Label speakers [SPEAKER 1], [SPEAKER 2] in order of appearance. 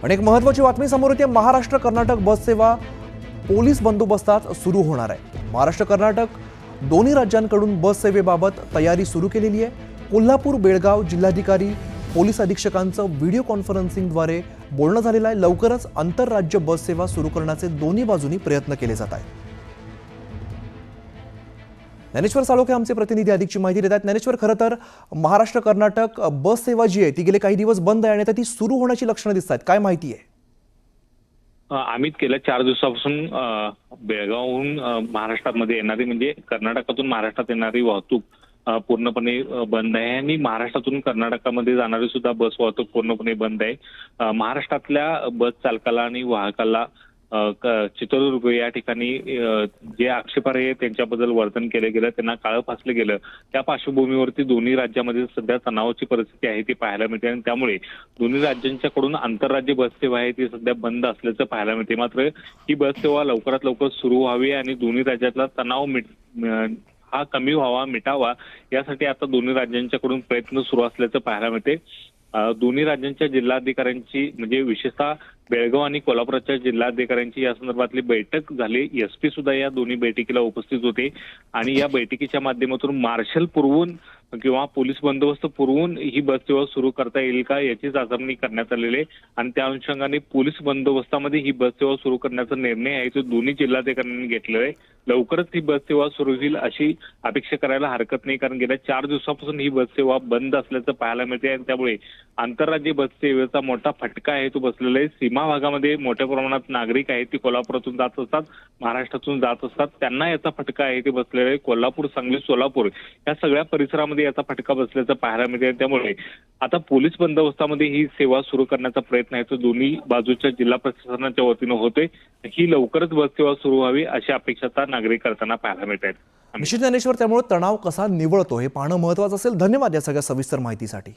[SPEAKER 1] आणि एक महत्त्वाची बातमी समोर येते। महाराष्ट्र कर्नाटक बस सेवा पोलीस बंदोबस्तात सुरू होणार आहे। महाराष्ट्र कर्नाटक दोन्ही राज्यांकडून बस सेवेबाबत तयारी सुरू केलेली आहे। कोल्हापूर बेळगाव जिल्हाधिकारी पोलीस अधीक्षकांचं व्हिडिओ कॉन्फरन्सिंगद्वारे बोलणं झालेलं आहे। लवकरच आंतरराज्य बस सेवा सुरू करण्याचे दोन्ही बाजूनी प्रयत्न केले जात आहेत। ज्ञानेश्वर साळोखे आमचे प्रतिनिधी अधिकची माहिती देत आहेत। ज्ञानेश्वर, खरं तर महाराष्ट्र कर्नाटक बस सेवा जी आहे ती गेले काही दिवस बंद आहे आणि आता ती सुरू होण्याची लक्षणं दिसत आहेत, काय माहिती आहे?
[SPEAKER 2] आम्ही गेल्या 4 दिवसापासून बेळगावहून महाराष्ट्रामध्ये येणारी म्हणजे कर्नाटकातून महाराष्ट्रात येणारी वाहतूक पूर्णपणे बंद आहे आणि महाराष्ट्रातून कर्नाटकामध्ये जाणारी सुद्धा बस वाहतूक पूर्णपणे बंद आहे। महाराष्ट्रातल्या बस चालकाला आणि वाहकाला चित्रदुर्ग या ठिकाणी जे आक्षेपार्ह त्यांच्याबद्दल वर्तन केलं गेलं, त्यांना काळं फासलं गेलं, त्या पार्श्वभूमीवरती दोन्ही राज्यामध्ये सध्या तणावाची परिस्थिती आहे ती पाहायला मिळते आणि त्यामुळे दोन्ही राज्यांच्याकडून आंतरराज्य बस सेवा आहे ती सध्या बंद असल्याचं पाहायला मिळते। मात्र ही बस सेवा लवकरात लवकर सुरू व्हावी आणि दोन्ही राज्यातला तणाव हा कमी व्हावा, मिटावा, यासाठी आता दोन्ही राज्यांच्याकडून प्रयत्न सुरू असल्याचं पाहायला मिळते। दोन्ही राज्यांच्या जिल्हाधिकाऱ्यांची म्हणजे विशेषतः बेळगाव आणि कोल्हापूरच्या जिल्हाधिकाऱ्यांची या संदर्भातली बैठक झाली। एसपी सुद्धा या दोन्ही बैठकीला उपस्थित होते आणि या बैठकीच्या माध्यमातून मार्शल पुरवून किंवा पोलीस बंदोबस्त पुरवून ही बस सेवा सुरू करता येईल का याची चाचपणी करण्यात आलेली आहे आणि त्या अनुषंगाने पोलीस बंदोबस्तामध्ये ही बस सेवा सुरू करण्याचा निर्णय आहे तो दोन्ही जिल्हाधिकाऱ्यांनी घेतलेला आहे। लवकरच ही बस सेवा सुरू होईल अशी अपेक्षा करायला हरकत नाही, कारण गेल्या 4 दिवसापासून ही बस सेवा बंद असल्याचं पाहायला मिळते आणि त्यामुळे आंतरराज्य बस सेवेचा मोठा फटका आहे तो बसलेला आहे। सीमा भागामध्ये मोठ्या प्रमाणात नागरिक आहेत ते कोल्हापुरातून जात असतात, महाराष्ट्रातून जात असतात, त्यांना याचा फटका आहे ते बसलेला आहे। कोल्हापूर, सांगली, सोलापूर या सगळ्या परिसरामध्ये याचा फटका बसल्याचं पाहायला मिळते। त्यामुळे आता पोलीस बंदोबस्तामध्ये ही सेवा सुरू करण्याचा प्रयत्न आहे तो दोन्ही बाजूच्या जिल्हा प्रशासनाच्या वतीनं होतोय। ही लवकरच बस सेवा सुरू व्हावी अशी अपेक्षा नागरिक करताना पाहायला मिळत आहेत।
[SPEAKER 1] निश्चित ज्ञानेश्वर, त्यामुळे तणाव कसा निवळतो हे पाहणं महत्त्वाचं असेल। धन्यवाद या सगळ्या सविस्तर माहितीसाठी।